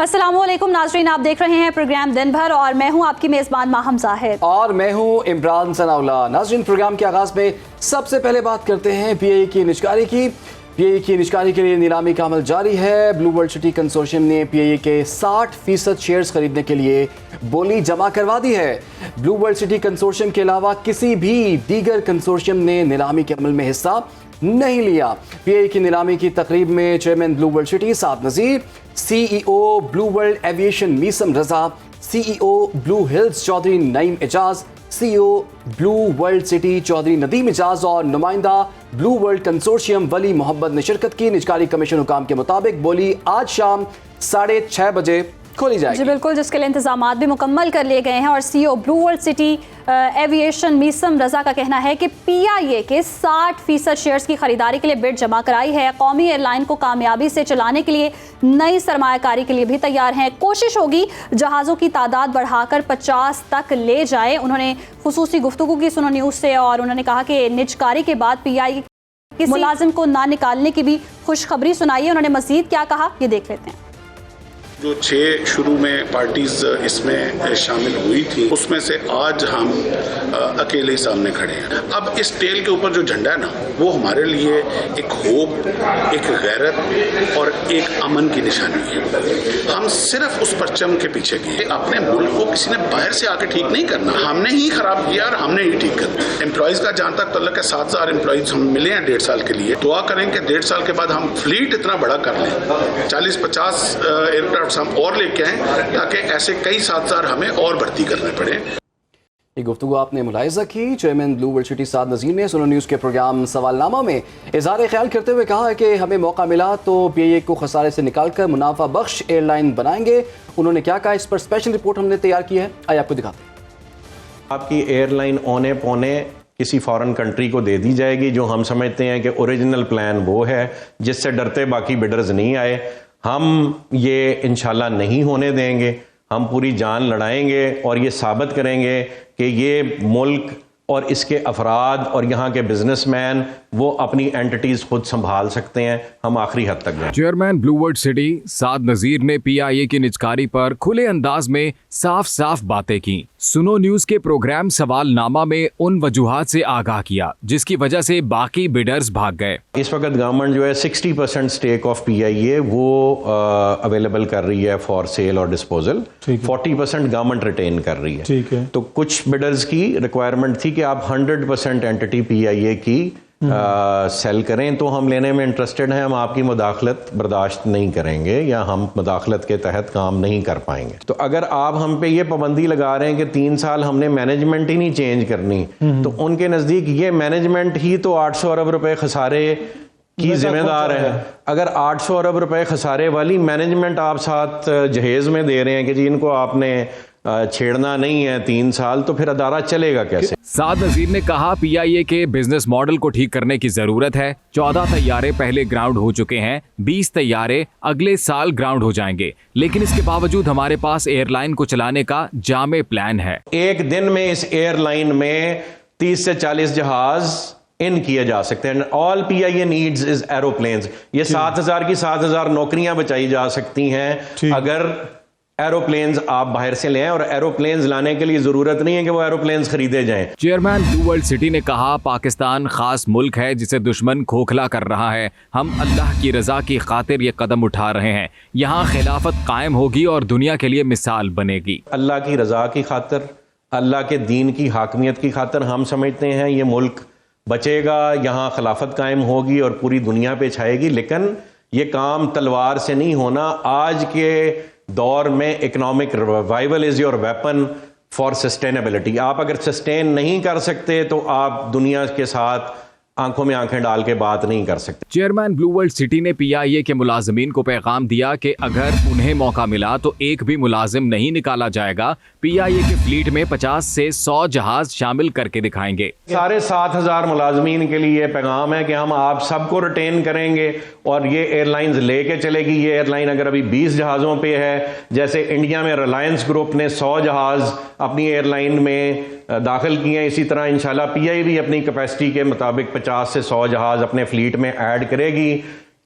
अस्सलामुअलैकुम नाज़रीन, आप देख रहे हैं प्रोग्राम दिन भर और मैं हूं आपकी मेज़बान माहम जाहिद और मैं हूं इमरान सनाउल्लाह। नाज़रीन, प्रोग्राम के आगाज़ में सबसे पहले बात करते हैं पीआईए की निजकारी की। पीआईए की निजकारी के लिए नीलामी का अमल जारी है। ब्लू वर्ल्ड सिटी कंसोर्शियम ने पीआईए के 60% शेयर्स खरीदने के लिए बोली जमा करवा दी है। ब्लू वर्ल्ड सिटी कंसोर्शियम के अलावा किसी भी दीगर कंसोर्शियम ने नीलामी के अमल में हिस्सा नहीं लिया। पीआईए की नीलामी की तकरीब में chairman Blue World City Saad Nazir, CEO Blue World Aviation Meesam Raza, CEO Blue Hills Chaudhry Naeem Ejaz, CEO Blue World City Chaudhry Nadeem Ejaz और नुमाइंदा Blue World Consortium Wali Mohammad ने शिरकत की। निजकारी कमीशन हुकाम के मुताबिक बोली आज शाम 6:30 बजे खोली जाएगी। जी बिल्कुल, जिसके लिए इंतजामात भी मुकम्मल कर लिए गए हैं और CEO Blue World City Aviation Meesam Raza का कहना है कि पीआईए के 60% शेयर्स की खरीदारी के लिए बिड जमा कराई है। कौमी एयरलाइन को कामयाबी से चलाने के लिए नई सरमायाकारी के लिए भी तैयार हैं। कोशिश होगी जहाज़ों की तादाद बढ़ाकर 50 तक ले जाए। उन्होंने खुसूसी गुफ्तगू की सुनो न्यूज़ से और उन्होंने कहा कि निजकारी के बाद पीआईए किसी मुलाजिम को ना निकालने की भी खुशखबरी सुनाई है। उन्होंने मजीद क्या कहा, ये देख लेते हैं। जो 6 शुरू में पार्टीज इसमें शामिल हुई थी, उसमें से आज हम अकेले ही सामने खड़े हैं। अब इस टेल के ऊपर जो झंडा है ना, वो हमारे लिए एक होप, एक गैरत और एक अमन की निशानी है। हम सिर्फ उस परचम के पीछे गए। अपने मुल्क को किसी ने बाहर से आके ठीक नहीं करना, हमने ही खराब किया और हमने ही ठीक करना। एम्प्लॉयज का जहां तक तल्लुक है, 7000 एम्प्लॉयज हम मिले हैं 1.5 साल के लिए। दुआ करें कि 1.5 साल के बाद हम फ्लीट इतना बड़ा कर लें, 40-50 एयरक्राफ्ट हम और लेके आए, ताकि ऐसे कई 7000 हमें और भर्ती करने पड़े। ये गुफ्तगू आपने मुलाहिजा की। Chairman Blue World City Saad नज़ीर ने सुनो न्यूज़ के प्रोग्राम सवालनामा में इज़हार ख्याल करते हुए कहा है कि हमें मौका मिला तो पीआईए को खसारे से निकालकर मुनाफा बख्श एयरलाइन बनाएंगे। उन्होंने क्या कहा, इस पर स्पेशल रिपोर्ट हमने तैयार की है, आइए आपको दिखाते हैं। आपकी एयरलाइन औने पौने किसी फॉरेन कंट्री को दे दी जाएगी, जो हम समझते हैं कि ओरिजिनल प्लान वो है जिससे डरते बाकी बिडर्स नहीं आए। हम ये इंशाल्लाह नहीं होने देंगे। हम पूरी जान लड़ाएंगे और ये साबित करेंगे कि ये मुल्क और इसके अफराद और यहाँ के बिजनेसमैन वो अपनी एंटिटीज खुद संभाल सकते हैं। हम आखिरी हद तक गए। Chairman Blue World City Saad नज़ीर ने पीआईए की निजकारी पर खुले अंदाज में साफ साफ बातें की। सुनो न्यूज़ के प्रोग्राम सवालनामा में उन वजूहात से आगाह किया जिसकी वजह से बाकी बिडर्स भाग गए। इस वक्त गवर्नमेंट जो है 60% स्टेक ऑफ पीआईए वो अवेलेबल कर रही है फॉर सेल और डिस्पोजल। 40% गवर्नमेंट रिटेन कर रही है। ठीक है। तो कुछ बिडर्स की रिक्वायरमेंट थी कि आप 100% एंटिटी पीआईए की सेल करें, तो हम लेने में इंटरेस्टेड हैं। हम आपकी मुदाखलत बर्दाश्त नहीं करेंगे या हम मुदाखलत के तहत काम नहीं कर पाएंगे। तो अगर आप हम पे ये पाबंदी लगा रहे हैं कि 3 साल हमने मैनेजमेंट ही नहीं चेंज करनी, तो उनके नज़दीक ये मैनेजमेंट ही तो 800 अरब रुपए खसारे की जिम्मेदार है। अगर 800 अरब रुपए खसारे वाली मैनेजमेंट आप साथ जहेज में दे रहे हैं कि जी इनको आपने छेड़ना नहीं है 3 साल, तो फिर अदारा चलेगा कैसे? साद नज़ीर ने कहा पीआईए के बिजनेस मॉडल को ठीक करने की जरूरत है। 14 तैयारे पहले ग्राउंड हो चुके हैं, 20 तैयारे अगले साल ग्राउंड हो जाएंगे, लेकिन इसके बावजूद हमारे पास एयरलाइन को चलाने का जामे प्लान है। एक दिन में इस एयरलाइन में 30 से 40 जहाज इन किए जा सकते हैं। All PIA needs is aeroplanes. ये 7000 की 7000 नौकरियां बचाई जा सकती हैं अगर एरोप्लेन्स आप बाहर से लें, और एरोप्लेन्स लाने के लिए जरूरत नहीं है कि वो एरोप्लेन्स खरीदे जाएं। चेयरमैन ब्लू वर्ल्ड सिटी ने कहा पाकिस्तान खास मुल्क है जिसे दुश्मन खोखला कर रहा है। हम अल्लाह की रजा की खातिर ये कदम उठा रहे हैं। यहाँ खिलाफत कायम होगी और दुनिया के लिए मिसाल बनेगी। अल्लाह की रजा की खातिर, अल्लाह के दीन की हाकमियत की खातिर हम समझते हैं ये मुल्क बचेगा, यहाँ खिलाफत कायम होगी और पूरी दुनिया पे छाएगी। लेकिन ये काम तलवार से नहीं होना। आज के दौर में economic revival is your weapon for sustainability. आप अगर सस्टेन नहीं कर सकते तो आप दुनिया के साथ आंखों में आंखें डाल के बात नहीं कर सकते। चेयरमैन ब्लू वर्ल्ड सिटी ने पीआईए के मुलाजिमीन को पैगाम दिया कि अगर उन्हें मौका मिला तो एक भी मुलाजिम नहीं निकाला जाएगा। पीआईए के फ्लीट में 50 से 100 जहाज शामिल करके दिखाएंगे। सारे 7000 मुलाजमीन के लिए पैगाम है कि हम आप सबको रिटेन करेंगे और ये एयरलाइंस लेके चलेगी। ये एयरलाइन अगर अभी 20 जहाज़ों पे है, जैसे इंडिया में रिलायंस ग्रुप ने 100 जहाज़ अपनी एयरलाइन में दाखिल किए हैं, इसी तरह इंशाल्लाह पीआईए भी अपनी कैपेसिटी के मुताबिक 50 से 100 जहाज़ अपने फ्लीट में ऐड करेगी।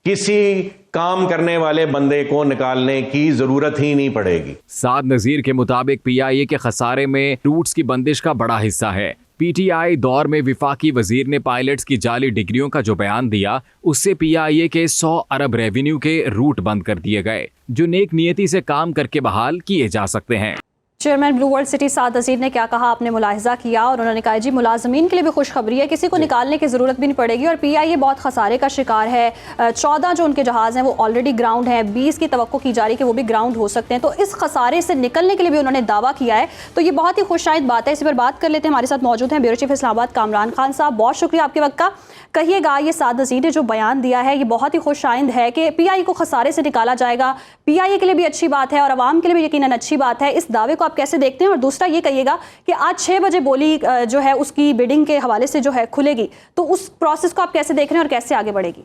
किसी काम करने वाले बंदे को निकालने की जरूरत ही नहीं पड़ेगी। साद नजीर के मुताबिक पीआईए के खसारे में रूट्स की बंदिश का बड़ा हिस्सा है। पीटीआई दौर में विफाकी वजीर ने पायलट्स की जाली डिग्रियों का जो बयान दिया, उससे पीआईए के 100 अरब रेवेन्यू के रूट बंद कर दिए गए, जो नेक नियति से काम करके बहाल किए जा सकते हैं। Chairman Blue World City Saad नज़ीर ने क्या कहा, आपने मुलाहिजा किया, और उन्होंने कहा जी मुलाजमीन के लिए भी खुशखबरी है, किसी को निकालने की ज़रूरत भी नहीं पड़ेगी और पीआईए बहुत खसारे का शिकार है। 14 जो उनके जहाज़ हैं वो ऑलरेडी ग्राउंड हैं, 20 की तवक्को की जा रही है कि वो भी ग्राउंड हो सकते हैं, तो इस खसारे से निकलने के लिए भी उन्होंने दावा किया है। तो ये बहुत ही खुशाइद बात है, इसी पर बात कर लेते हैं। हमारे साथ मौजूद हैं ब्यूरो चीफ इस्लामाबाद कामरान खान साहब, बहुत शुक्रिया आपके वक्त का। कहिएगा, ये साद नज़ीर ने जो बयान दिया है ये बहुत ही खुशाइंद है कि पीआईए को खसारे से निकाला जाएगा, पीआईए के लिए भी अच्छी बात है और आवाम के लिए भी यकीनन अच्छी बात है। इस दावे को आप कैसे देखते हैं? और दूसरा ये कहिएगा कि आज 6 बजे बोली जो है उसकी बिडिंग के हवाले से जो है खुलेगी, तो उस प्रोसेस को आप कैसे देख रहे हैं और कैसे आगे बढ़ेगी?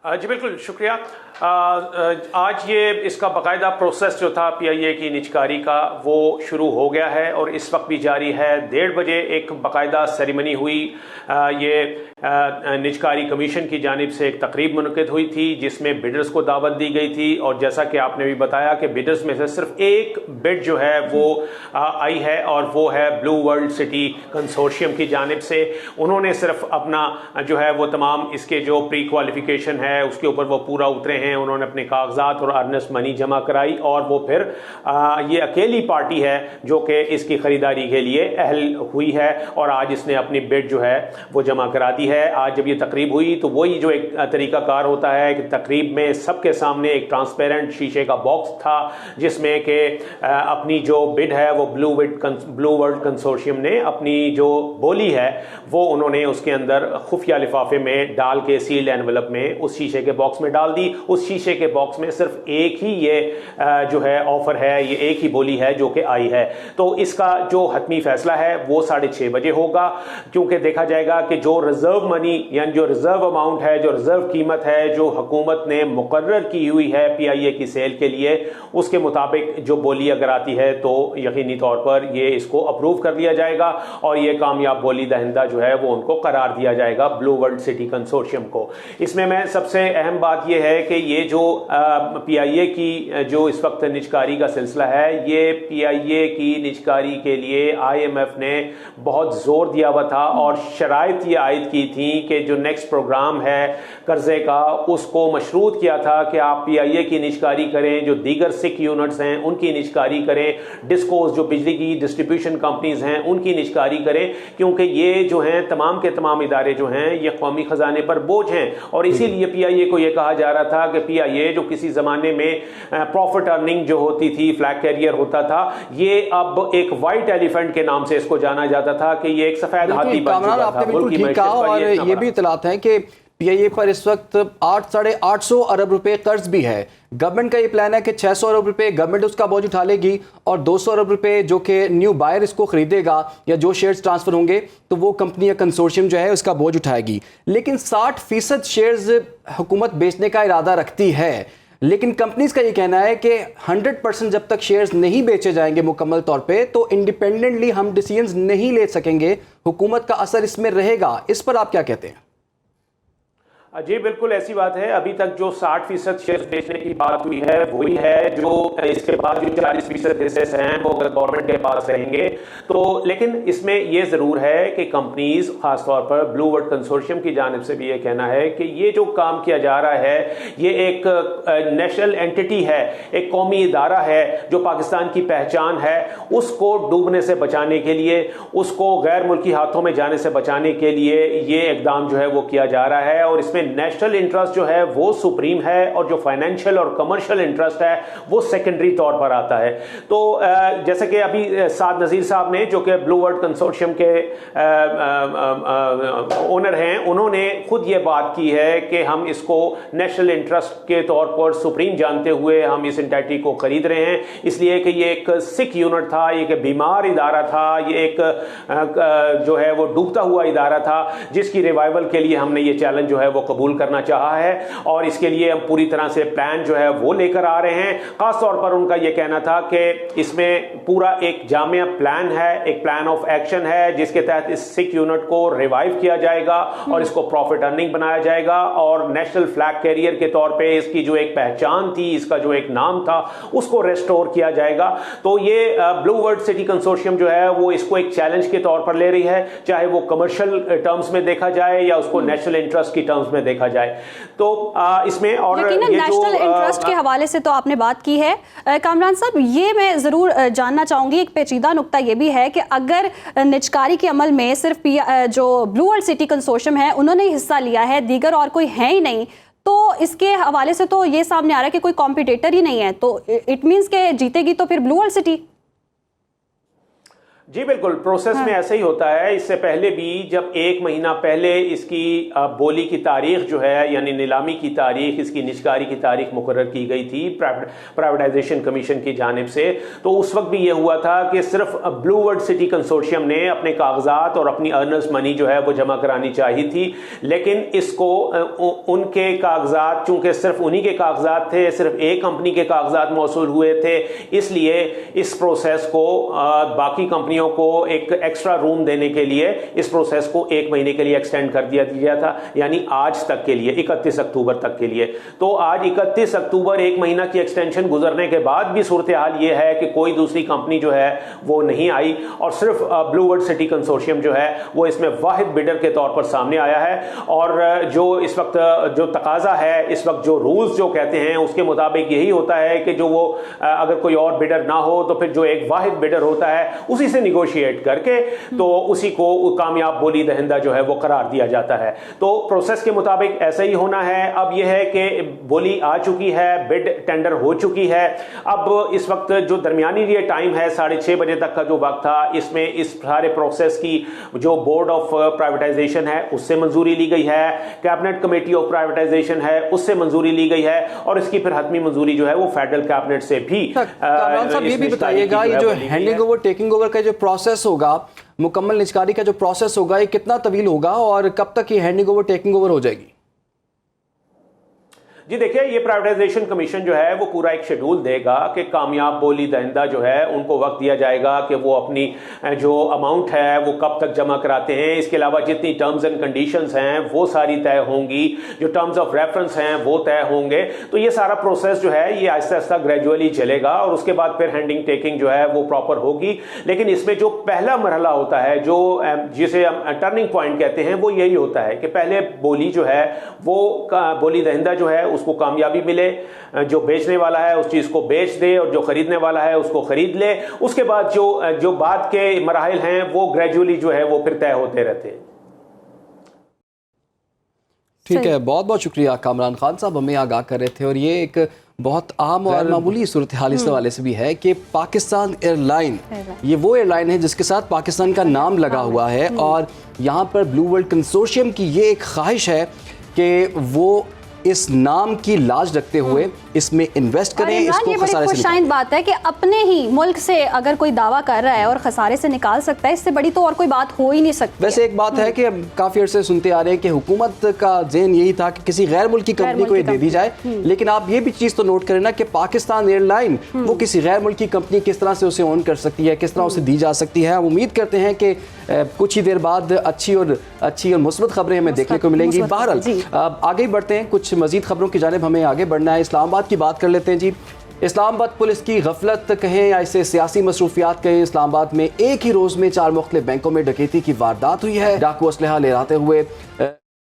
जी बिल्कुल, शुक्रिया। आज ये इसका बाकायदा प्रोसेस जो था पीआईए की निजकारी का वो शुरू हो गया है और इस वक्त भी जारी है। 1:30 बजे एक बाकायदा सेरेमनी हुई, ये निजकारी कमीशन की जानिब से एक तकरीब मुनक़िद हुई थी जिसमें बिडर्स को दावत दी गई थी, और जैसा कि आपने भी बताया कि बिडर्स में से सिर्फ एक बिड जो है वो आई है और वो है ब्लू वर्ल्ड सिटी कंसोर्शियम की जानिब से। उन्होंने सिर्फ अपना जो है वो तमाम इसके जो प्री क्वालिफिकेशन है उसके ऊपर वो पूरा उतरे हैं, उन्होंने अपने कागजात और अर्नेस्ट मनी जमा कराई और वो फिर ये अकेली पार्टी है जो कि इसकी खरीदारी के लिए अहल हुई है और आज इसने अपनी बिड जो है वो जमा करा दी है। आज जब ये तकरीब हुई तो वही जो एक तरीकाकार होता है कि तकरीब में सबके सामने एक ट्रांसपेरेंट शीशे का बॉक्स था जिसमें कि अपनी जो बिड है वो ब्लू वर्ल्ड कंसोर्शियम ने अपनी जो बोली है वो उन्होंने उसके अंदर खुफिया लिफाफे में डाल के सील्ड एनवेलप में उस शीशे के बॉक्स में डाल दी। उस शीशे के बॉक्स में सिर्फ एक ही ये जो है ऑफर है, ये एक ही बोली है जो कि आई है। तो इसका जो हतमी फैसला है वो 6:30 बजे होगा, क्योंकि देखा जाएगा कि जो रिजर्व मनी यानी जो रिजर्व अमाउंट है, जो रिजर्व कीमत है जो हुकूमत ने मुकर्रर की हुई है पीआईए की सेल के लिए, उसके मुताबिक जो बोली अगर आती है तो यकीनी तौर पर ये इसको अप्रूव कर लिया जाएगा और ये कामयाब बोली दहिंदा जो है वो उनको करार दिया जाएगा ब्लू वर्ल्ड सिटी कंसोर्शियम को। इसमें मैं सबसे अहम बात यह है कि ये जो पीआईए की जो इस वक्त निजकारी का सिलसिला है, ये पीआईए की निजकारी के लिए आईएमएफ ने बहुत जोर दिया हुआ था और शराइत ये आयद की थी कि जो नेक्स्ट प्रोग्राम है कर्जे का उसको मशरूत किया था कि आप पीआईए की निजकारी करें, जो दीगर सिक यूनिट्स हैं उनकी निजकारी करें, डिस्कोस जो बिजली की डिस्ट्रीब्यूशन कंपनीज हैं उनकी निजकारी करें, क्योंकि ये जो हैं तमाम के तमाम इदारे जो हैं ये कौमी खजाने पर बोझ हैं। और इसीलिए पीआईए को यह कहा जा रहा था कि पीआईए जो किसी जमाने में प्रॉफिट अर्निंग जो होती थी, फ्लैग कैरियर होता था, ये अब एक व्हाइट एलिफेंट के नाम से इसको जाना जाता था कि ये एक सफेद हाथी बन चुका था। आपने बिल्कुल ठीक कहा और ये भी इतलात है कि पीआईए पर इस वक्त 800-850 अरब रुपए कर्ज भी है। गवर्नमेंट का ये प्लान है कि 600 अरब रुपए गवर्नमेंट उसका बोझ उठा लेगी और 200 अरब रुपए जो कि न्यू बायर इसको खरीदेगा या जो शेयर्स ट्रांसफर होंगे तो वो कंपनी या कंसोर्शियम जो है उसका बोझ उठाएगी। लेकिन 60% शेयर्स हुकूमत बेचने का इरादा रखती है, लेकिन कंपनीज का ये कहना है कि 100% जब तक शेयर्स नहीं बेचे जाएंगे मुकम्मल तौर पे तो इंडिपेंडेंटली हम डिसीजंस नहीं ले सकेंगे, हुकूमत का असर इसमें रहेगा। इस पर आप क्या कहते हैं? जी बिल्कुल ऐसी बात है। अभी तक जो 60% शेयर बेचने की बात हुई है वही है, जो इसके बाद जो 40% हिस्से हैं वो अगर गवर्नमेंट के पास रहेंगे तो। लेकिन इसमें यह जरूर है कि कंपनीज खासतौर पर ब्लू वर्ल्ड कंसोर्शियम की जानिब से भी ये कहना है कि ये जो काम किया जा रहा है ये एक नेशनल एंटिटी है, एक कौमी इदारा है जो पाकिस्तान की पहचान है, उसको डूबने से बचाने के लिए, उसको गैर मुल्की हाथों में जाने से बचाने के लिए ये इकदाम जो है वो किया जा रहा है। और इसमें नेशनल इंटरेस्ट जो है वो सुप्रीम है और जो फाइनेंशियल और कमर्शियल इंटरेस्ट है वो सेकेंडरी तौर पर आता है। तो जैसे कि अभी साद नजीर साहब ने जो कि ब्लू वर्ल्ड कंसोर्शियम के ओनर हैं, उन्होंने खुद ये बात की है कि हम इसको नेशनल इंटरेस्ट के तौर पर सुप्रीम जानते हुए हम इस एंटिटी को खरीद रहे हैं, इसलिए कि ये एक सिक यूनिट था, ये एक बीमार इदारा था, ये एक जो है वो डूबता हुआ इदारा था जिसकी रिवाइवल के लिए हमने ये चैलेंज जो है वो कबूल करना चाहा है और इसके लिए हम पूरी तरह से प्लान जो है वो लेकर आ रहे हैं। खास तौर पर उनका ये कहना था कि इसमें पूरा एक जामिया प्लान है, एक प्लान ऑफ एक्शन है जिसके तहत इस सिख यूनिट को रिवाइव किया जाएगा और इसको प्रॉफिट अर्निंग बनाया जाएगा और नेशनल फ्लैग कैरियर के तौर पे इसकी जो एक पहचान थी, इसका जो एक नाम था, उसको रेस्टोर किया जाएगा। तो ये ब्लू वर्ल्ड सिटी कंसोर्शियम जो है वो इसको एक चैलेंज के तौर पर ले रही है, चाहे वो कमर्शियल टर्म्स में देखा जाए या उसको नेशनल इंटरेस्ट की टर्म्स में देखा जाए। तो इसमें और नेशनल इंटरेस्ट के हवाले से तो आपने बात की है कामरान साहब, ये मैं जरूर जानना चाहूंगी, एक पेचीदा नुक्ता ये भी है कि अगर निजकारी के अमल में सिर्फ जो ब्लू वर्ल्ड सिटी कंसोर्शियम है उन्होंने हिस्सा लिया है, दीगर और कोई है ही नहीं, तो इसके हवाले से तो ये सामने आ रहा है कि कोई कॉम्पिटिटर ही नहीं है, तो इट मींस के जीतेगी तो फिर ब्लू वर्ल्ड सिटी। जी बिल्कुल, प्रोसेस में ऐसे ही होता है। इससे पहले भी जब 1 महीना पहले इसकी बोली की तारीख जो है यानी नीलामी की तारीख, इसकी निजकारी की तारीख मुकर्रर की गई थी प्राइवेटाइजेशन कमीशन की जानिब से, तो उस वक्त भी ये हुआ था कि सिर्फ ब्लू वर्ल्ड सिटी कंसोर्शियम ने अपने कागजात और अपनी अर्नर्स मनी जो है वो जमा करानी चाहिए थी, लेकिन इसको उनके कागजात, चूंकि सिर्फ उन्हीं के कागजात थे, सिर्फ एक कंपनी के कागजात मौसूल हुए थे, इसलिए इस प्रोसेस को बाकी कंपनियों को एक एक्स्ट्रा रूम देने के लिए इस प्रोसेस को 1 महीने के लिए एक्सटेंड कर दिया गया था, यानी आज तक के लिए 31 अक्टूबर तक के लिए। तो आज 31 अक्टूबर 1 महीना की एक्सटेंशन गुजरने के बाद भी सूरत हाल ये है कि कोई दूसरी कंपनी जो है वो नहीं आई और सिर्फ ब्लू वर्ल्ड सिटी कंसोर्शियम जो है वो इसमें वाहिद बिडर के तौर पर सामने आया है। और जो इस वक्त जो तकाजा है, इस वक्त जो रूल्स जो कहते हैं उसके मुताबिक यही होता है कि जो वो अगर कोई और बिडर ना हो तो फिर जो एक वाहिद बिडर होता है उसी से निगोशिएट करके तो उसी को कामयाब बोली दहिंदा जो है वो करार दिया जाता है। तो प्रोसेस के मुताबिक ऐसा ही होना है। अब यह है कि बोली आ चुकी है, बिड टेंडर हो चुकी है। अब इस वक्त जो दरमियानी ये टाइम है 6:30 बजे तक का जो वक्त था, इसमें इस सारे प्रोसेस की जो बोर्ड ऑफ प्राइवेटाइजेशन है उससे मंजूरी ली गई है, कैबिनेट कमेटी ऑफ प्राइवेटाइजेशन है उससे मंजूरी ली गई है और इसकी फिर हतमी मंजूरी जो है वो फेडरल कैबिनेट से भी। ये भी बताइएगा, ये जो हैंडिंग ओवर टेकिंग ओवर का जो प्रोसेस होगा, मुकम्मल निजकारी का जो प्रोसेस होगा, ये कितना तवील होगा और कब तक ये हैंडिंग ओवर टेकिंग ओवर हो जाएगी? जी देखिए, ये प्राइवेटाइजेशन कमीशन जो है वो पूरा एक शेड्यूल देगा कि कामयाब बोली दहिंदा जो है उनको वक्त दिया जाएगा कि वो अपनी जो अमाउंट है वो कब तक जमा कराते हैं। इसके अलावा जितनी टर्म्स एंड कंडीशंस हैं वो सारी तय होंगी, जो टर्म्स ऑफ रेफरेंस हैं वो तय होंगे। तो ये सारा प्रोसेस जो है ये आहिस्ता आहिस्ता ग्रेजुअली चलेगा और उसके बाद फिर हैंडिंग टेकिंग जो है वो प्रॉपर होगी। लेकिन इसमें जो पहला मरहला होता है, जो जिसे हम टर्निंग पॉइंट कहते हैं, वो यही होता है कि पहले बोली जो है वो बोली दहिंदा जो है उसको कामयाबी मिले, जो बेचने वाला है उस चीज को बेच दे और जो खरीदने वाला है उसको खरीद ले। उसके बाद जो बाद के मराहिल हैं वो ग्रेजुअली जो है वो फिर तय होते रहते हैं। ठीक है, बहुत बहुत शुक्रिया कामरान खान साहब, हमें आगाह कर रहे थे। और ये एक बहुत आम और मामूली सूरत हाल इस हवाले से भी है कि पाकिस्तान एयरलाइन, ये वो एयरलाइन है जिसके साथ पाकिस्तान का नाम लगा हुआ है और यहाँ पर ब्लू वर्ल्ड कंसोर्शियम की ये एक ख्वाहिश है कि वो इस नाम की लाज रखते हुए इसमें इन्वेस्ट करें, इसको खसारे से निकालें। बात है कि अपने ही मुल्क से अगर कोई दावा कर रहा है और खसारे से निकाल सकता है, इससे बड़ी तो और कोई बात हो ही नहीं सकती। वैसे एक बात है कि काफी अर्से सुनते आ रहे हैं कि हुकूमत का ज़हन यही था कि किसी गैर मुल्की कंपनी को ये दे दी जाए, लेकिन आप ये भी चीज़ तो नोट करें ना कि पाकिस्तान एयरलाइन वो किसी गैर मुल्की कंपनी किस तरह से उसे ओन कर सकती है, किस तरह उसे दी जा सकती है। हम उम्मीद करते हैं कि कुछ ही देर बाद अच्छी और मुस्बत खबरें हमें देखने को मिलेंगी। बहरहाल आगे बढ़ते हैं, कुछ मजीद खबरों की जानिब हमें आगे बढ़ना है। इस्लामाबाद की बात कर लेते हैं जी। इस्लामाबाद पुलिस की गफलत कहें या इसे सियासी मसरूफियात कहें, इस्लामाबाद में एक ही रोज में 4 मुख्तलिफ बैंकों में डकैती की वारदात हुई है। डाकू असलहा ले आते हुए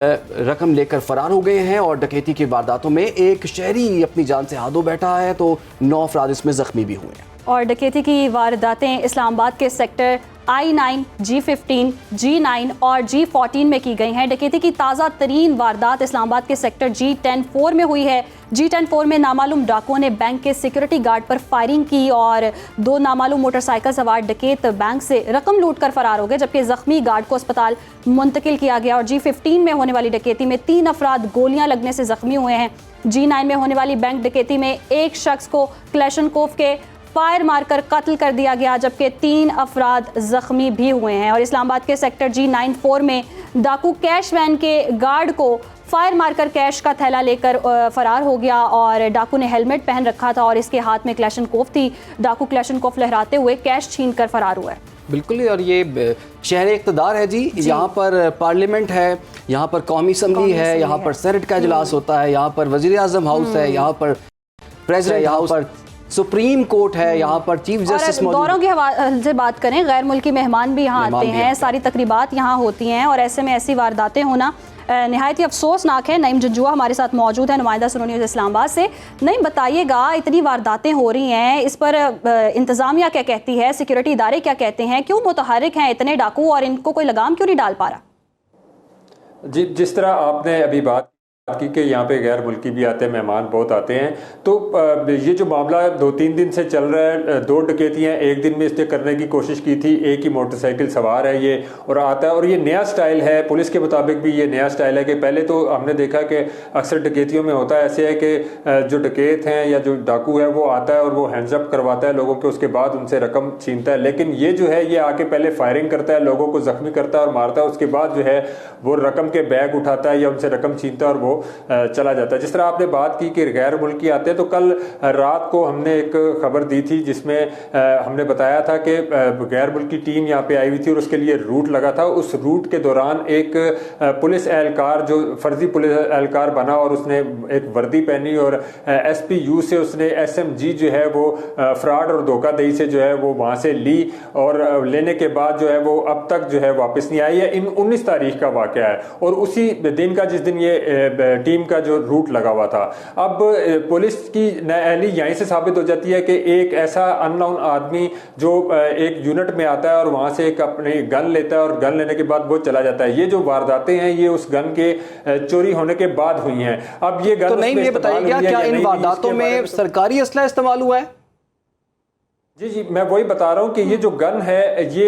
रकम लेकर फरार हो गए हैं और डकैती की वारदातों में एक शहरी अपनी जान से हाथों बैठा है तो 9 अफराद इसमें जख्मी भी हुए हैं। और डकैती की वारदातें इस्लामाबाद के सेक्टर I9, G15, G9 और G14 में की गई हैं। डकैती की ताज़ा तरीन वारदात इस्लामाबाद के सेक्टर G10-4 में हुई है। G10-4 में नामालूम डाकुओं ने बैंक के सिक्योरिटी गार्ड पर फायरिंग की और 2 नामालूम मोटरसाइकिल सवार डकैत बैंक से रकम लूट कर फरार हो गए, जबकि जख्मी गार्ड को अस्पताल मुंतकिल किया गया। और G15 में होने वाली डकैती में 3 अफराद गोलियां लगने से जख्मी हुए हैं। G9 में होने वाली बैंक डकैती में एक शख्स को क्लैशनकोफ के फायर मारकर कत्ल कर दिया गया, जबकि 3 अफराद जख्मी भी हुए हैं। और इस्लामाबाद के सेक्टर G94 में डाकू कैश वैन के गार्ड को फायर मारकर कैश का थैला लेकर फरार हो गया और डाकू ने हेलमेट पहन रखा था और इसके हाथ में क्लैशनकोफ थी। डाकू क्लैशनकोफ लहराते हुए कैश छीन कर फरार हुआ है। बिल्कुल, और ये शहर इक़्तिदार है जी। यहाँ पर पार्लियामेंट है, यहाँ पर कौमी असम्बली है, यहाँ पर सेनेट का इजलास होता है, यहाँ पर वज़ीर आज़म हाउस है, यहाँ पर प्रेसिडेंट हाउस, यहाँ पर सुप्रीम कोर्ट है, यहाँ पर चीफ जस्टिस मौजूद। दौरों के हवाले से बात करें, गैर मुल्की मेहमान भी यहाँ आते हैं, सारी तकरीबात यहाँ होती हैं और ऐसे में ऐसी वारदातें होना निहायत ही अफसोसनाक है। नईम जंजुआ हमारे साथ मौजूद है, नुमाइंदा सुनो न्यूज़ इस्लामाबाद से। नईम, बताइएगा, इतनी वारदातें हो रही हैं, इस पर इंतज़ामिया क्या कहती है, सिक्योरिटी इदारे क्या कहते हैं, क्यों मुतहर्रिक हैं इतने डाकू और इनको कोई लगाम क्यों नहीं डाल पा रहा? जी, जिस तरह आपने अभी बात कि यहाँ पे गैर मुल्की भी आते हैं, मेहमान बहुत आते हैं, तो ये जो मामला 2-3 दिन से चल रहा है, 2 डकैतियाँ एक दिन में इसने करने की कोशिश की थी। एक ही मोटरसाइकिल सवार है ये और आता है, और ये नया स्टाइल है, पुलिस के मुताबिक भी ये नया स्टाइल है कि पहले तो हमने देखा कि अक्सर डकैतियों में होता है ऐसे है कि जो डकैत हैं या जो डाकू है वो आता है और वो हैंड्स अप करवाता है लोगों के, उसके बाद उनसे रकम छीनता है। लेकिन ये जो है ये आके पहले फायरिंग करता है, लोगों को जख्मी करता है और मारता है, उसके बाद जो है वो रकम के बैग उठाता है या उनसे रकम छीनता है और वो चला जाता है। जिस तरह आपने बात की कि गैर मुल्की आते हैं, तो कल रात को हमने एक खबर दी थी जिसमें हमने बताया था कि गैर मुल्की टीम यहाँ पे आई हुई थी और उसके लिए रूट लगा था। उस रूट के दौरान एक पुलिस एहलकार जो फर्जी पुलिस एहलकार बना और उसने एक वर्दी पहनी और SPU से उसने SMG जो है वो फ्रॉड और धोखाधड़ी से जो है वो वहाँ से ली और लेने के बाद जो है वो अब तक जो है वापस नहीं आई है। इन 19 तारीख का वाक़या है और उसी दिन का जिस दिन ये टीम का जो रूट लगा हुआ था। अब पुलिस की नाअहली यहीं से साबित हो जाती है कि एक ऐसा अननोन आदमी जो एक यूनिट में आता है और वहां से एक अपनी गन लेता है और गन लेने के बाद वो चला जाता है। ये जो वारदातें हैं ये उस गन के चोरी होने के बाद हुई हैं। अब ये गन तो नहीं, ये बताइएगा क्या इन वारदातों में सरकारी असला इस्तेमाल हुआ है? जी जी, मैं वही बता रहा हूँ कि ये जो गन है ये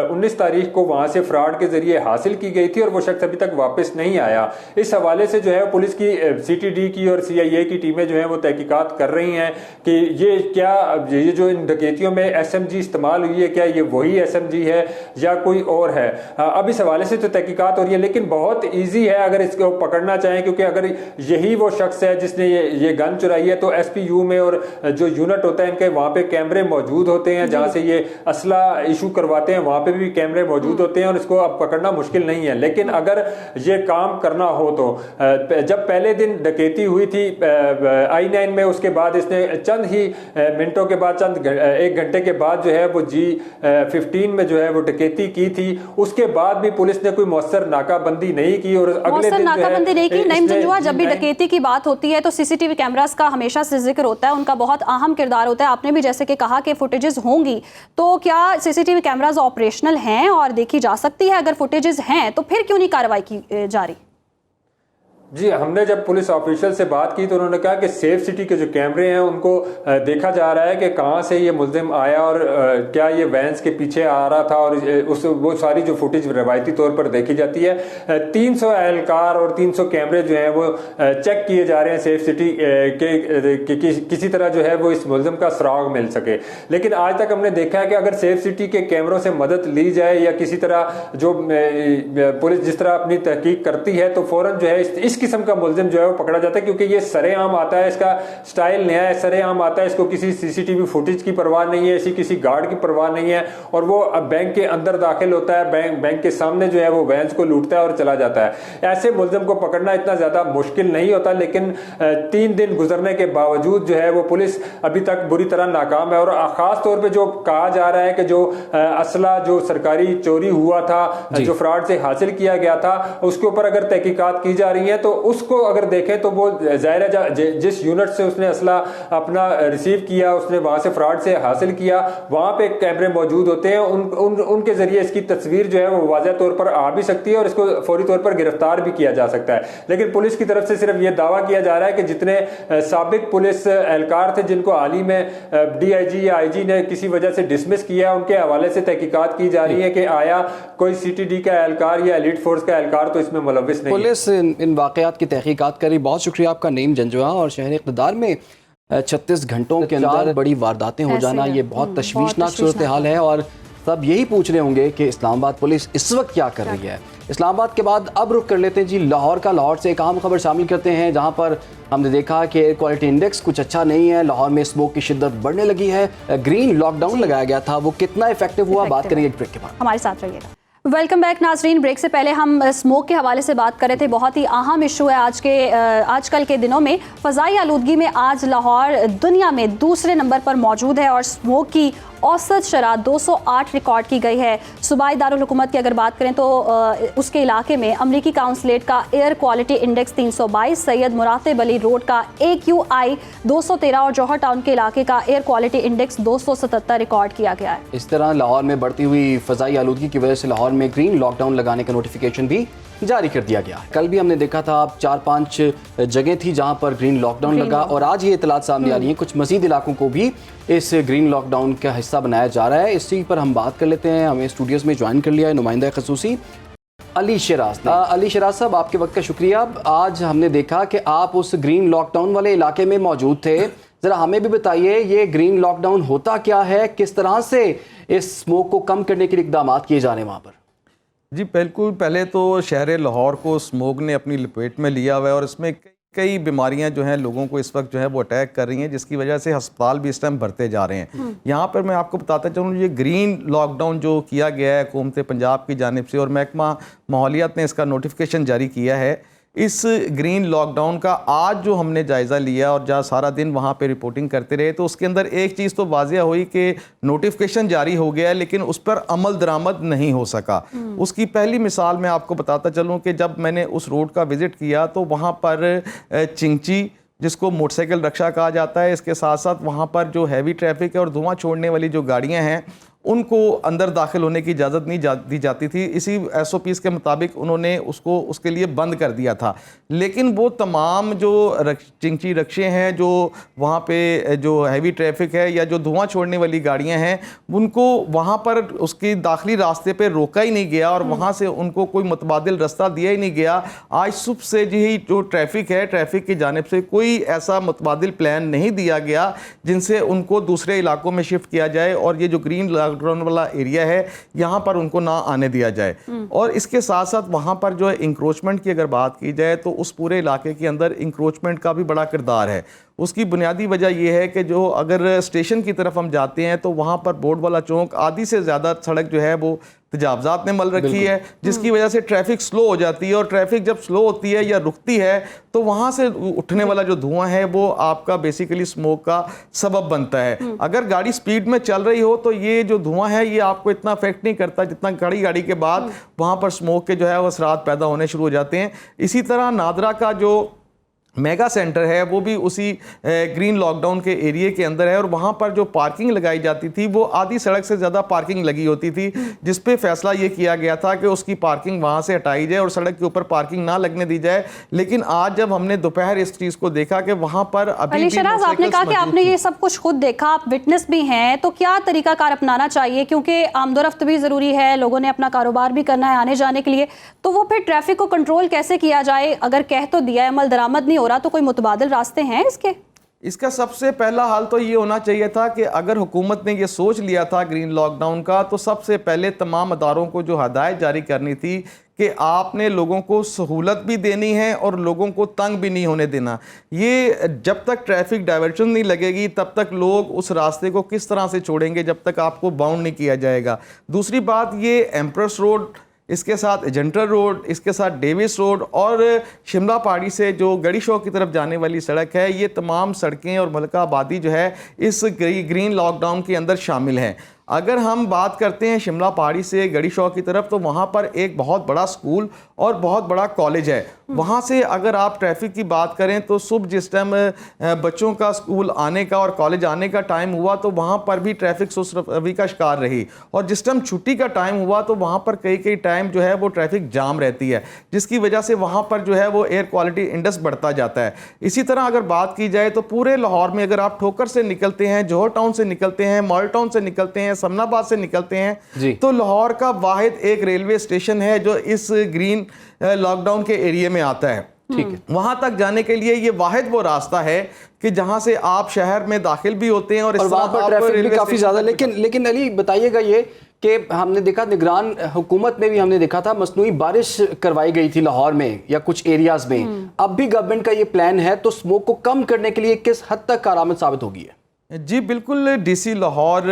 19 तारीख को वहां से फ्रॉड के जरिए हासिल की गई थी और वो शख्स अभी तक वापस नहीं आया। इस हवाले से जो है पुलिस की CTD की और CIA की टीमें जो है वो तहकीकात कर रही हैं कि ये क्या, ये जो इन डकैतियों में SMG इस्तेमाल हुई है, क्या ये वही SMG है या कोई और है। अब इस हवाले से तो तहकीकात हो रही है, लेकिन बहुत ईजी है अगर इसको पकड़ना चाहें, क्योंकि अगर यही वो शख्स है जिसने ये गन चुराई है तो SPU में और जो यूनिट होता है इनके वहां पे कैमरे मौजूद होते हैं जहां से ये असला इशू करवाते हैं, वहां पे भी कैमरे मौजूद होते हैं और इसको अब पकड़ना मुश्किल नहीं है। लेकिन अगर ये काम करना हो तो जब पहले दिन डकैती हुई थी I-9 में, उसके बाद इसने चंद ही मिनटों के बाद, चंद 1 घंटे के बाद जो है वो G15 में जो है वो डकैती की थी। उसके बाद भी पुलिस ने कोई मौसर नाकाबंदी नहीं की और अगले दिन नाकाबंदी नहीं की। नईम जंजुआ, जब भी डकैती की बात होती है तो CCTV कैमरास का हमेशा से जिक्र होता है, उनका बहुत अहम किरदार होता है। आपने भी जैसे कि कहा कि फुटेजेस होंगी, तो क्या CCTV कैमरास ऑपरेशनल हैं और देखी जा सकती है? अगर फुटेजेस हैं तो फिर क्यों नहीं कार्रवाई की जा रही? जी, हमने जब पुलिस ऑफिशियल से बात की तो उन्होंने कहा कि सेफ सिटी के जो कैमरे हैं उनको देखा जा रहा है कि कहां से ये मुल्जिम आया और क्या ये वैन्स के पीछे आ रहा था और वो सारी जो फुटेज रवायती तौर पर देखी जाती है। 300 एहलकार और 300 कैमरे जो हैं वो चेक किए जा रहे हैं सेफ सिटी के किसी तरह जो है वो इस मुल्जिम का सुराग मिल सके। लेकिन आज तक हमने देखा है कि अगर सेफ सिटी के कैमरों से मदद ली जाए या किसी तरह जो पुलिस जिस तरह अपनी तहकीक करती है तो फौरन जो है इस किस्म का मुल्जिम जो है वो पकड़ा जाता है, क्योंकि ये सरेआम आता है, इसका स्टाइल नया है, सरेआम आता है, इसको किसी CCTV फुटेज की परवाह नहीं है, इसी किसी गार्ड की परवाह नहीं है और वो बैंक के अंदर दाखिल होता है, बैंक के सामने जो है वो वैन्स को लूटता है और चला जाता है। ऐसे मुल्जिम को पकड़ना इतना ज्यादा मुश्किल नहीं होता, लेकिन 3 दिन गुजरने के बावजूद जो है वो पुलिस अभी तक बुरी तरह नाकाम है। और खास तौर पर जो कहा जा रहा है कि जो असला जो सरकारी चोरी हुआ था, जो फ्रॉड से हासिल किया गया था, उसके ऊपर अगर तहकीकात की जा रही है तो उसको अगर देखें तो वो जाहिर है जिस यूनिट से उसने असला अपना रिसीव किया, उसने वहां से फ्रॉड से हासिल किया, वहां पे कैमरे मौजूद होते हैं, उनके जरिए इसकी तस्वीर जो है वो वाज़ह तौर पर आ भी सकती है और इसको फौरी तौर पर गिरफ्तार भी किया जा सकता है। लेकिन पुलिस की तरफ से सिर्फ ये दावा किया जा रहा है कि जितने साबिक पुलिस एहलकार थे जिनको हाल ही में DIG या IG ने किसी वजह से डिसमिस किया, उनके हवाले से तहकीकात की जा रही है कि आया कोई CTD का एहलकार या एलीट फोर्स का एहलकार तो इसमें मुलव्विस नहीं। पुलिस इन वाक़यात की तहकीकात करी। बहुत शुक्रिया आपका नईम जंजुआ। और शहर इक़्तिदार में 36 घंटों के अंदर बड़ी वारदातें हो जाना ये बहुत तशवीशनाक सूरत हाल है और सब यही पूछ रहे होंगे कि इस्लामाबाद पुलिस इस वक्त क्या कर रही है। इस्लामाबाद के बाद अब रुख कर लेते हैं जी लाहौर का। लाहौर से एक अहम खबर शामिल करते हैं, जहां पर हमने देखा कि एयर क्वालिटी इंडेक्स कुछ अच्छा नहीं है। लाहौर में स्मोक की शिद्दत बढ़ने लगी है। ग्रीन लॉकडाउन लगाया गया था, वो कितना इफेक्टिव हुआ, बात करेंगे एक ब्रेक के बाद। हमारे साथ रहिएगा। वेलकम बैक नाजरीन। ब्रेक से पहले हम स्मोक के हवाले से बात कर रहे थे। बहुत ही अहम इशू है आजकल के दिनों में। फ़ज़ाई आलूदगी में आज लाहौर दुनिया में दूसरे नंबर पर मौजूद है और स्मोक की औसत शरह 208 रिकॉर्ड की गई है। सूबाई दारुल हुकूमत की अगर बात करें तो उसके इलाके में अमरीकी काउंसलेट का air quality index 322, Syed Muratib Ali road का AQI 213 और जौहर टाउन के इलाके का एयर क्वालिटी इंडेक्स 277 रिकॉर्ड किया गया है। इस तरह लाहौर में बढ़ती हुई फ़ज़ाई आलूदगी की वजह से लाहौर में ग्रीन लॉकडाउन लगाने का नोटिफिकेशन भी जारी कर दिया गया। कल भी हमने देखा था 4-5 जगह थी जहां पर ग्रीन लॉकडाउन लगा और आज ये इतलात सामने आ रही है कुछ मज़ीद इलाकों को भी इस ग्रीन लॉकडाउन का हिस्सा बनाया जा रहा है। इसी पर हम बात कर लेते हैं। हमें स्टूडियोज में ज्वाइन कर लिया है नुमाइंदा खसूसी अली शराज। अली शराज साहब, आपके वक्त का शुक्रिया। आज हमने देखा कि आप उस ग्रीन लॉकडाउन वाले इलाके में मौजूद थे, ज़रा हमें भी बताइए ये ग्रीन लॉकडाउन होता क्या है, किस तरह से इस स्मोक को कम करने के लिए इक़दाम किए जा रहे हैं वहाँ पर? जी बिल्कुल, पहले तो शहर लाहौर को स्मोक ने अपनी लपेट में लिया हुआ है और इसमें कई बीमारियां जो हैं लोगों को इस वक्त जो है वो अटैक कर रही हैं, जिसकी वजह से अस्पताल भी इस टाइम भरते जा रहे हैं। यहाँ पर मैं आपको बताता चलूँ, ये ग्रीन लॉकडाउन जो किया गया है हुकूमत पंजाब की जानिब से और महकमा माहौलियात ने इसका नोटिफिकेशन जारी किया है। इस ग्रीन लॉकडाउन का आज जो हमने जायज़ा लिया और जहाँ सारा दिन वहाँ पे रिपोर्टिंग करते रहे, तो उसके अंदर एक चीज़ तो वाज़िया हुई कि नोटिफिकेशन जारी हो गया है लेकिन उस पर अमल दरामद नहीं हो सका। उसकी पहली मिसाल मैं आपको बताता चलूँ कि जब मैंने उस रोड का विज़िट किया तो वहाँ पर चिंची, जिसको मोटरसाइकिल रक्षा कहा जाता है, इसके साथ साथ वहाँ पर जो हैवी ट्रैफिक है और धुआं छोड़ने वाली जो गाड़ियाँ हैं उनको अंदर दाखिल होने की इजाज़त नहीं दी जाती थी। इसी SOPs के मुताबिक उन्होंने उसको उसके लिए बंद कर दिया था। लेकिन वो तमाम जो चिंची रक्शे हैं, जो वहाँ पे जो हैवी ट्रैफिक है या जो धुआं छोड़ने वाली गाड़ियाँ हैं, उनको वहाँ पर उसकी दाखिली रास्ते पे रोका ही नहीं गया और वहाँ से उनको कोई मुतबादिल रास्ता दिया ही नहीं गया। आज सुबह से ही जो ट्रैफिक है, ट्रैफिक की जानिब से कोई ऐसा मुतबादिल प्लान नहीं दिया गया जिनसे उनको दूसरे इलाकों में शिफ्ट किया जाए और ये जो ग्रीन लॉकडाउन वाला एरिया है यहाँ पर उनको ना आने दिया जाए। और इसके साथ साथ वहाँ पर जो है इंक्रोचमेंट की अगर बात की जाए तो उस पूरे इलाके के अंदर इंक्रोचमेंट का भी बड़ा किरदार है। उसकी बुनियादी वजह यह है कि जो अगर स्टेशन की तरफ हम जाते हैं तो वहाँ पर बोर्ड वाला चौक आधी से ज़्यादा सड़क जो है वो तजावजात ने मल रखी है, जिसकी वजह से ट्रैफिक स्लो हो जाती है और ट्रैफिक जब स्लो होती है या रुकती है तो वहाँ से उठने वाला जो धुआं है वो आपका बेसिकली स्मोक का सबब बनता है। अगर गाड़ी स्पीड में चल रही हो तो ये जो धुआं है ये आपको इतना अफेक्ट नहीं करता जितना गाड़ी के बाद वहाँ पर स्मोक के जो है वो असरात पैदा होने शुरू हो जाते हैं। इसी तरह नादरा का जो मेगा सेंटर है वो भी उसी ग्रीन लॉकडाउन के एरिया के अंदर है और वहाँ पर जो पार्किंग लगाई जाती थी वो आधी सड़क से ज़्यादा पार्किंग लगी होती थी, जिस पे फैसला ये किया गया था कि उसकी पार्किंग वहाँ से हटाई जाए और सड़क के ऊपर पार्किंग ना लगने दी जाए। लेकिन आज जब हमने दोपहर इस चीज़ को देखा कि वहाँ पर अभी अली शराज, आपने कहा कि आपने ये सब कुछ खुद देखा, आप विटनेस भी हैं, तो क्या तरीकाकार अपनाना चाहिए? क्योंकि आमदोरफ्त भी ज़रूरी है, लोगों ने अपना कारोबार भी करना है आने जाने के लिए, तो वो फिर ट्रैफिक को कंट्रोल कैसे किया जाए? अगर कह तो दिया है, अमल दरामद नहीं हो रहा, तो कोई मुतबादिल रास्ते हैं इसके? इसका सबसे पहला हाल तो ये होना चाहिए था कि अगर हुकूमत ने ये सोच लिया था ग्रीन लॉकडाउन का, तो सबसे पहले तमाम अदारों को जो हदायत जारी करनी थी कि आपने लोगों को सहूलत भी देनी है और लोगों को तंग भी नहीं होने देना। ये जब तक ट्रैफिक डाइवर्शन नहीं लगेगी तब तक लोग उस रास्ते को किस तरह से छोड़ेंगे जब तक आपको बाउंड नहीं किया जाएगा। दूसरी बात, ये एम्प्रेस रोड, इसके साथ एजेंटर रोड, इसके साथ डेविस रोड और शिमला पहाड़ी से जो गड़ी शौक की तरफ जाने वाली सड़क है, ये तमाम सड़कें और मलका आबादी जो है इस ग्रीन लॉकडाउन के अंदर शामिल हैं। अगर हम बात करते हैं शिमला पहाड़ी से गड़ी शौक की तरफ, तो वहाँ पर एक बहुत बड़ा स्कूल और बहुत बड़ा कॉलेज है। वहाँ से अगर आप ट्रैफिक की बात करें तो सुबह जिस टाइम बच्चों का स्कूल आने का और कॉलेज आने का टाइम हुआ तो वहाँ पर भी ट्रैफिक सुस्ती का शिकार रही, और जिस टाइम छुट्टी का टाइम हुआ तो वहाँ पर कई टाइम जो है वो ट्रैफिक जाम रहती है, जिसकी वजह से वहाँ पर जो है वो एयर क्वालिटी इंडेक्स बढ़ता जाता है। इसी तरह अगर बात की जाए तो पूरे लाहौर में अगर आप ठोकर से निकलते हैं, जौहर टाउन से निकलते हैं, मॉल टाउन से निकलते हैं, समनाबाद से निकलते हैं, तो लाहौर का वाहिद एक रेलवे स्टेशन है जो इस ग्रीन लॉकडाउन के एरिया में आता है। ठीक है, वहां तक जाने के लिए ये वाहिद वो रास्ता है कि जहां से आप शहर में दाखिल भी होते हैं और वहां पर ट्रैफिक भी काफी ज्यादा। लेकिन अली बताइएगा ये कि हमने देखा निगरान हुकूमत में भी हमने देखा था मसनूई बारिश करवाई गई थी लाहौर में या कुछ एरियाज में। अब भी गवर्नमेंट का ये प्लान है, तो स्मोक को कम करने के लिए किस हद तक कारआमद साबित होगी है? जी बिल्कुल, डीसी लाहौर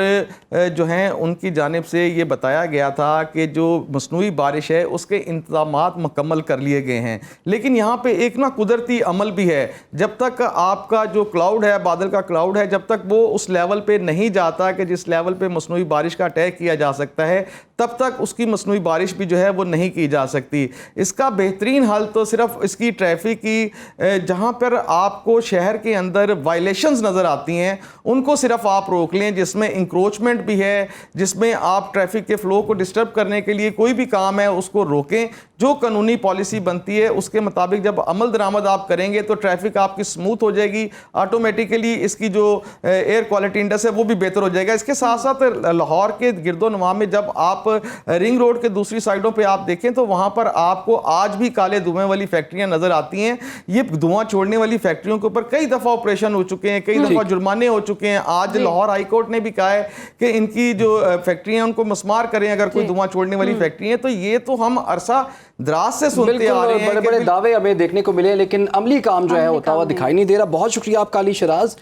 जो हैं उनकी जानिब से ये बताया गया था कि जो मसनूई बारिश है उसके इंतज़ामात मुकम्मल कर लिए गए हैं, लेकिन यहाँ पे एक ना कुदरती अमल भी है। जब तक आपका जो क्लाउड है, बादल का क्लाउड है, जब तक वो उस लेवल पे नहीं जाता कि जिस लेवल पे मसनूई बारिश का अटैक किया जा सकता है, तब तक उसकी मसनूई बारिश भी जो है वो नहीं की जा सकती। इसका बेहतरीन हल तो सिर्फ इसकी ट्रैफिक की जहाँ पर आपको शहर के अंदर वायलेशंस नज़र आती हैं उनको सिर्फ आप रोक लें, जिसमें इंक्रोचमेंट भी है, जिसमें आप ट्रैफिक के फ़्लो को डिस्टर्ब करने के लिए कोई भी काम है उसको रोकें। जो कानूनी पॉलिसी बनती है उसके मुताबिक जब अमल दरामद आप करेंगे तो ट्रैफिक आपकी स्मूथ हो जाएगी, ऑटोमेटिकली इसकी जो एयर क्वालिटी इंडेक्स है वो भी बेहतर हो जाएगा। इसके साथ साथ लाहौर के गिरदोनवा में जब आप रिंग रोड के दूसरी साइडों पे आप देखें तो वहाँ पर आपको आज भी काले धुएं वाली फैक्ट्रियाँ नज़र आती हैं। ये धुआं छोड़ने वाली फैक्ट्रियों के ऊपर कई दफ़ा ऑपरेशन हो चुके हैं, कई दफ़ा जुर्माने हो चुके हैं। आज लाहौर हाई कोर्ट ने भी कहा है कि इनकी जो फैक्ट्रियाँ उनको मस्मार करें अगर कोई धुआं छोड़ने वाली फैक्ट्री है। तो ये तो हम अरसा दराज से सुनते आ रहे हैं, बड़े बड़े दावे हमें देखने को मिले, लेकिन अमली काम जो है होता हुआ दिखाई नहीं दे रहा। बहुत शुक्रिया आपका अली शराज,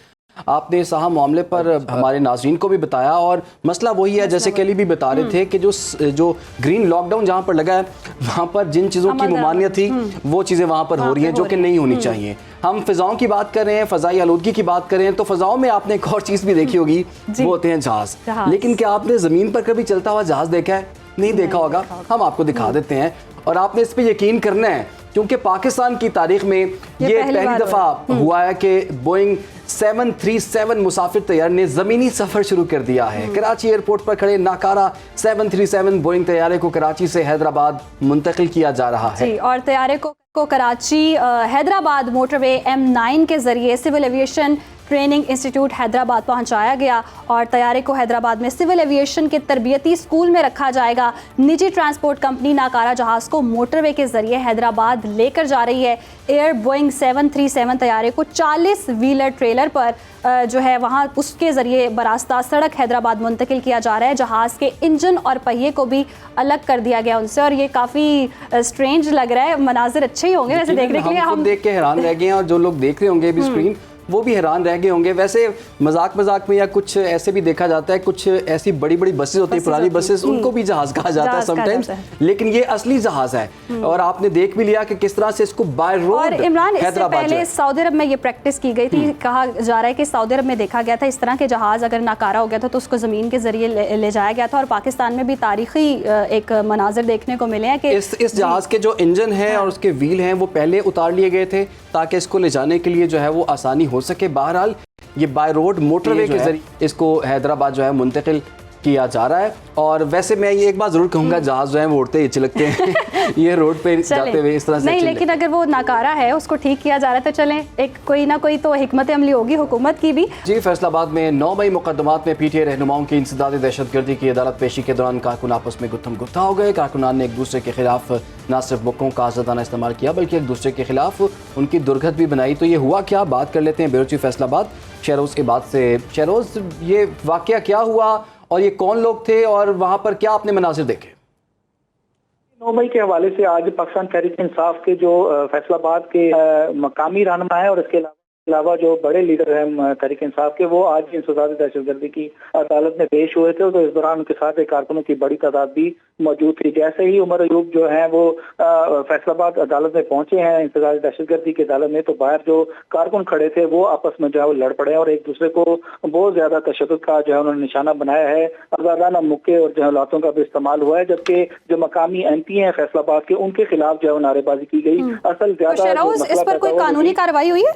आपने इस अहम मामले पर हमारे नाज़रीन को भी बताया। और मसला वही है जैसे कली भी बता रहे थे कि जो ग्रीन लॉकडाउन जहाँ पर लगा है वहाँ पर जिन चीज़ों की ममानियत थी वो चीज़ें वहाँ पर हो रही हैं जो कि नहीं होनी चाहिए। हम फ़िज़ाओं की बात कर रहे हैं, फ़ज़ाई आलूदगी की बात कर रहे हैं, तो फ़िज़ाओं में आपने एक और चीज़ भी देखी होगी, वो होते हैं जहाज़। लेकिन क्या आपने ज़मीन पर कभी चलता हुआ जहाज़ देखा है? नहीं देखा होगा, हम आपको दिखा देते हैं और आपने इस पर यकीन करना है, क्योंकि पाकिस्तान की तारीख में ये पहली दफ़ा हुआ है कि बोइंग 737 मुसाफिर तैयारे ने ज़मीनी सफ़र शुरू कर दिया है। कराची एयरपोर्ट पर खड़े नाकारा 737 बोइंग तैयारे को कराची से हैदराबाद मुंतकिल किया जा रहा है। और तैयारे को कराची हैदराबाद मोटरवे M9 के जरिए civil aviation training institute Hyderabad पहुंचाया गया और तैयारे को हैदराबाद में सिविल एविएशन के तरबियती स्कूल में रखा जाएगा। निजी ट्रांसपोर्ट कंपनी नाकारा जहाज़ को मोटरवे के जरिए हैदराबाद लेकर जा रही है। एयर बोइंग 737 तैयारे को 40 व्हीलर ट्रेलर पर जो है वहाँ उसके ज़रिए बरास्ता सड़क हैदराबाद मुंतकिल किया जा रहा है। जहाज़ के इंजन और पहिए को भी अलग कर दिया गया उनसे और ये काफ़ी स्ट्रेंज लग रहा है। मनाजिर अच्छे ही होंगे वैसे देखने के लिए, हम देख के हैरान रह गए हैं और जो लोग देख रहे होंगे भी स्क्रीन वो भी हैरान रह गए होंगे। वैसे मजाक में या कुछ ऐसे भी देखा जाता है, कुछ ऐसी बड़ी बड़ी बसेस होती हैं, पुरानी बसेस, उनको भी जहाज कहा जाता है समटाइम्स, लेकिन ये असली जहाज है। और आपने देख भी लिया कि किस तरह से इसको बाय रोड। और इमरान, इससे पहले सऊदी अरब में ये प्रैक्टिस की गई थी। कहा जा रहा है कि सऊदी अरब में देखा गया था इस तरह के जहाज अगर नाकारा हो गया था तो उसको ज़मीन के जरिए ले जाया गया था। और पाकिस्तान में भी तारीखी एक मनाजिर देखने को मिले हैं कि इस जहाज के जो इंजन है और उसके व्हील हैं वो पहले उतार लिए गए थे ताकि इसको ले जाने के लिए जो है वो आसानी हो सके। बहरहाल ये बाय रोड मोटरवे के जरिए इसको हैदराबाद जो है मुंतकिल किया जा रहा है। और वैसे मैं ये एक बात जरूर कहूँगा, जहाज जो है वो उड़ते ही चिलकते हैं ये रोड पे जाते हुए इस तरह से नहीं, लेकिन अगर वो नाकारा है उसको ठीक किया जा रहा है तो चलें, एक कोई ना कोई तो हिकमत अमली होगी हुकूमत की भी। जी, फैसलाबाद में 9 मई मुकदमात में PTI रहनुमाओं की इंसदाद दहशतगर्दी की अदालत पेशी के दौरान कारकुन आपस में गुत्थम गुत्था हो गए। कारकुनान ने एक दूसरे के खिलाफ न सिर्फ मुक्कों का आज़ादाना इस्तेमाल किया बल्कि एक दूसरे के खिलाफ उनकी दुर्गत भी बनाई। तो ये हुआ क्या, बात कर लेते हैं बेरोची फैसलाबाद शहरोज़ के बाद से। शहरोज़, ये वाकया क्या हुआ और ये कौन लोग थे और वहाँ पर क्या आपने मनाजिर देखे? 9 मई के हवाले से आज पाकिस्तान तहरीक इंसाफ के जो फैसलाबाद के मकामी रहनुमा है और इसके अलावा जो बड़े लीडर हैं तहरीक इंसाफ के, वो आज इंसदाद दहशतगर्दी की अदालत में पेश हुए थे। तो इस दौरान उनके साथ एक कारकुनों की बड़ी तादाद भी मौजूद थी। जैसे ही उमर अयूब जो है वो फैसलाबाद अदालत में पहुंचे हैं इंसदाद दहशतगर्दी की अदालत में, तो बाहर जो कारकुन खड़े थे वो आपस में जो है वो लड़ पड़े और एक दूसरे को बहुत ज्यादा तशद्दुद का जो है उन्होंने निशाना बनाया है। आज़ादाना मुक्के और जो है लातों का भी इस्तेमाल हुआ है, जबकि जो मकामी MP हैं फैसलाबाद के, उनके खिलाफ जो है नारेबाजी की गई। असल ज्यादा इस पर कोई कानूनी कार्रवाई हुई है?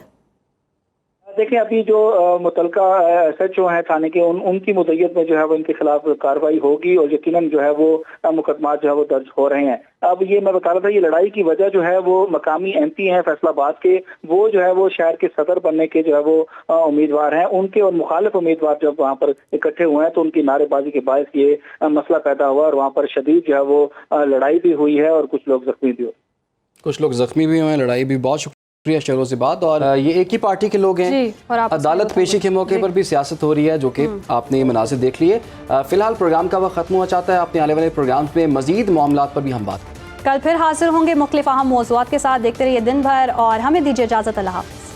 देखें, अभी जो मुतलका SHO हैं थाने के, उनकी मुद्दत में जो है वो इनके खिलाफ कार्रवाई होगी और यकीनन जो है वो मुकदमा जो है वो दर्ज हो रहे हैं। अब ये मैं बता रहा था, ये लड़ाई की वजह जो है वो मकामी MP हैं फैसलाबाद के, वो जो है वो शहर के सदर बनने के जो है वो उम्मीदवार हैं। उनके और मुखालिफ उम्मीदवार जब वहाँ पर इकट्ठे हुए हैं तो उनकी नारेबाजी के बायस ये मसला पैदा हुआ और वहाँ पर शदीद जो है वो लड़ाई भी हुई है और कुछ लोग जख्मी भी हुए। कुछ लोग जख्मी भी हुए हैं, लड़ाई भी। बहुत शुक्रिया शहरोज़िबाद। और ये एक ही पार्टी के लोग हैं। जी, और आप अदालत पेशी के मौके पर भी सियासत हो रही है, जो कि आपने मनासिर देख लिए। फिलहाल प्रोग्राम का वक्त खत्म हुआ चाहता है। अपने आने वाले प्रोग्राम में मजीद मामलात पर भी हम बात करें। कल फिर हाजिर होंगे मुख्तलिफ अहम मौज़ूआत के साथ। देखते रहिए दिन भर और हमें दीजिए इजाज़त। अल्लाह हाफ़िज़।